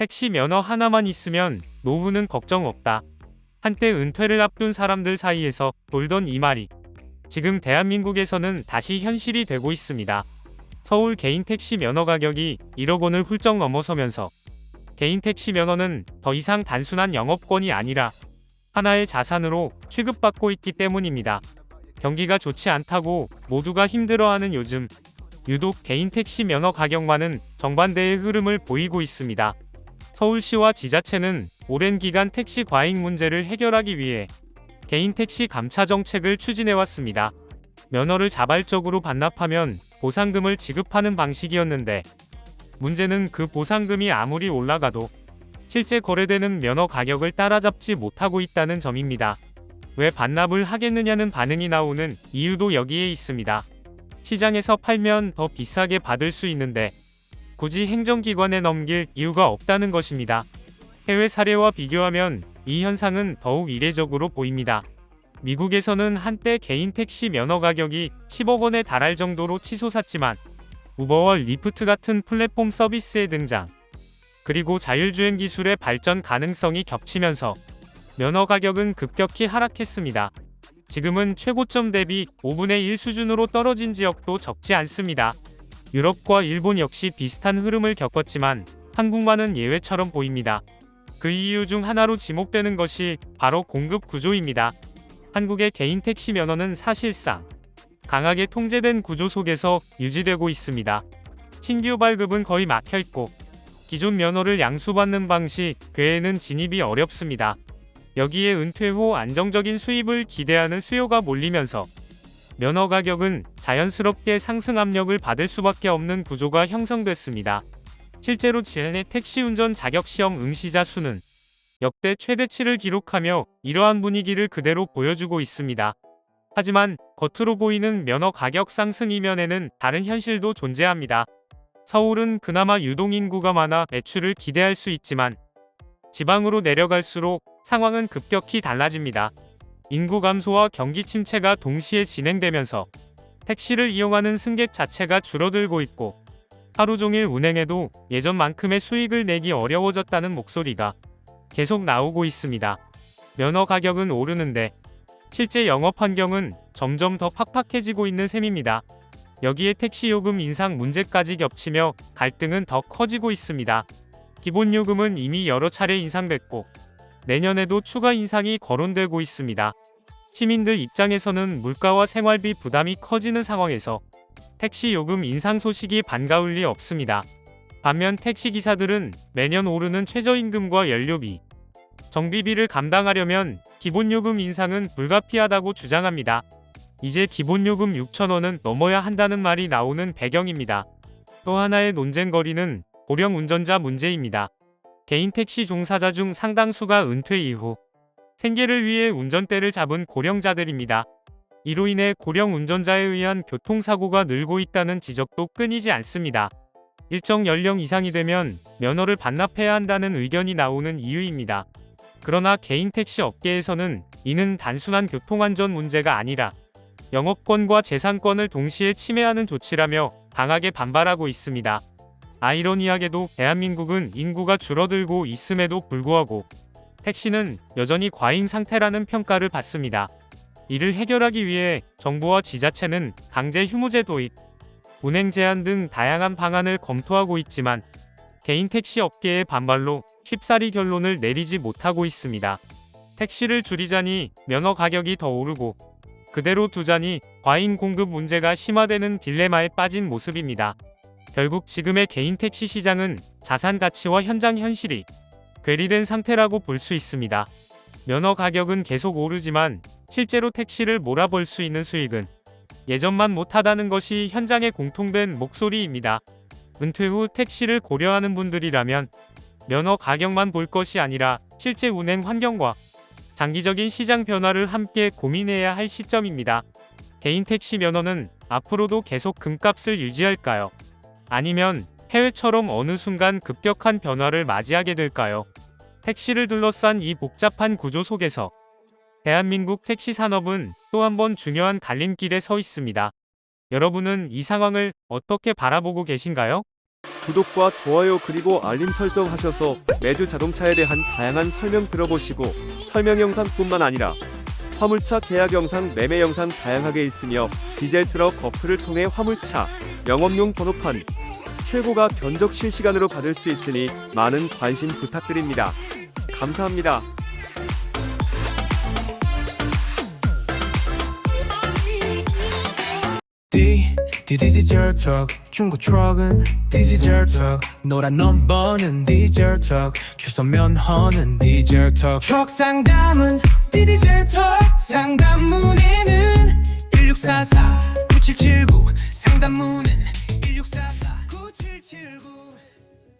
택시 면허 하나만 있으면 노후는 걱정 없다. 한때 은퇴를 앞둔 사람들 사이에서 돌던 이 말이 지금 대한민국에서는 다시 현실이 되고 있습니다. 서울 개인 택시 면허 가격이 1억 원을 훌쩍 넘어서면서 개인 택시 면허는 더 이상 단순한 영업권이 아니라 하나의 자산으로 취급받고 있기 때문입니다. 경기가 좋지 않다고 모두가 힘들어하는 요즘, 유독 개인 택시 면허 가격만은 정반대의 흐름을 보이고 있습니다. 서울시와 지자체는 오랜 기간 택시 과잉 문제를 해결하기 위해 개인 택시 감차 정책을 추진해왔습니다. 면허를 자발적으로 반납하면 보상금을 지급하는 방식이었는데, 문제는 그 보상금이 아무리 올라가도 실제 거래되는 면허 가격을 따라잡지 못하고 있다는 점입니다. 왜 반납을 하겠느냐는 반응이 나오는 이유도 여기에 있습니다. 시장에서 팔면 더 비싸게 받을 수 있는데 굳이 행정기관에 넘길 이유가 없다는 것입니다. 해외 사례와 비교하면 이 현상은 더욱 이례적으로 보입니다. 미국에서는 한때 개인 택시 면허 가격이 10억 원에 달할 정도로 치솟았지만 우버와 리프트 같은 플랫폼 서비스의 등장, 그리고 자율주행 기술의 발전 가능성이 겹치면서 면허 가격은 급격히 하락했습니다. 지금은 최고점 대비 5분의 1 수준으로 떨어진 지역도 적지 않습니다. 유럽과 일본 역시 비슷한 흐름을 겪었지만 한국만은 예외처럼 보입니다. 그 이유 중 하나로 지목되는 것이 바로 공급 구조입니다. 한국의 개인 택시 면허는 사실상 강하게 통제된 구조 속에서 유지되고 있습니다. 신규 발급은 거의 막혀있고 기존 면허를 양수받는 방식 외에는 진입이 어렵습니다. 여기에 은퇴 후 안정적인 수입을 기대하는 수요가 몰리면서 면허 가격은 자연스럽게 상승 압력을 받을 수밖에 없는 구조가 형성됐습니다. 실제로 지난해 택시 운전 자격시험 응시자 수는 역대 최대치를 기록하며 이러한 분위기를 그대로 보여주고 있습니다. 하지만 겉으로 보이는 면허 가격 상승 이면에는 다른 현실도 존재합니다. 서울은 그나마 유동인구가 많아 매출을 기대할 수 있지만 지방으로 내려갈수록 상황은 급격히 달라집니다. 인구 감소와 경기 침체가 동시에 진행되면서 택시를 이용하는 승객 자체가 줄어들고 있고 하루 종일 운행해도 예전만큼의 수익을 내기 어려워졌다는 목소리가 계속 나오고 있습니다. 면허 가격은 오르는데 실제 영업 환경은 점점 더 팍팍해지고 있는 셈입니다. 여기에 택시 요금 인상 문제까지 겹치며 갈등은 더 커지고 있습니다. 기본 요금은 이미 여러 차례 인상됐고 내년에도 추가 인상이 거론되고 있습니다. 시민들 입장에서는 물가와 생활비 부담이 커지는 상황에서 택시 요금 인상 소식이 반가울 리 없습니다. 반면 택시기사들은 매년 오르는 최저임금과 연료비, 정비비를 감당하려면 기본요금 인상은 불가피하다고 주장합니다. 이제 기본요금 6,000원은 넘어야 한다는 말이 나오는 배경입니다. 또 하나의 논쟁거리는 고령 운전자 문제입니다. 개인 택시 종사자 중 상당수가 은퇴 이후 생계를 위해 운전대를 잡은 고령자들입니다. 이로 인해 고령 운전자에 의한 교통사고가 늘고 있다는 지적도 끊이지 않습니다. 일정 연령 이상이 되면 면허를 반납해야 한다는 의견이 나오는 이유입니다. 그러나 개인 택시 업계에서는 이는 단순한 교통안전 문제가 아니라 영업권과 재산권을 동시에 침해하는 조치라며 강하게 반발하고 있습니다. 아이러니하게도 대한민국은 인구가 줄어들고 있음에도 불구하고 택시는 여전히 과잉 상태라는 평가를 받습니다. 이를 해결하기 위해 정부와 지자체는 강제 휴무제 도입, 운행 제한 등 다양한 방안을 검토하고 있지만 개인 택시 업계의 반발로 쉽사리 결론을 내리지 못하고 있습니다. 택시를 줄이자니 면허 가격이 더 오르고 그대로 두자니 과잉 공급 문제가 심화되는 딜레마에 빠진 모습입니다. 결국 지금의 개인 택시 시장은 자산 가치와 현장 현실이 괴리된 상태라고 볼 수 있습니다. 면허 가격은 계속 오르지만 실제로 택시를 몰아볼 수 있는 수익은 예전만 못하다는 것이 현장의 공통된 목소리입니다. 은퇴 후 택시를 고려하는 분들이라면 면허 가격만 볼 것이 아니라 실제 운행 환경과 장기적인 시장 변화를 함께 고민해야 할 시점입니다. 개인 택시 면허는 앞으로도 계속 금값을 유지할까요? 아니면 해외처럼 어느 순간 급격한 변화를 맞이하게 될까요? 택시를 둘러싼 이 복잡한 구조 속에서 대한민국 택시 산업은 또 한 번 중요한 갈림길에 서 있습니다. 여러분은 이 상황을 어떻게 바라보고 계신가요? 구독과 좋아요 그리고 알림 설정하셔서 매주 자동차에 대한 다양한 설명 들어보시고 설명 영상뿐만 아니라 화물차 계약 영상, 매매 영상 다양하게 있으며 디젤 트럭 어플을 통해 화물차 영업용 번호판 최고가 견적 실시간으로 받을 수 있으니 많은 관심 부탁드립니다. 감사합니다. 디지털 턱 중고 트럭은 디지털 턱 노란 넘버는 디지털 턱 주소 면허는 디지털 턱 트럭 상담은 디지털 턱 상담 문의는 1644-9779 상담 문의는 1644-9779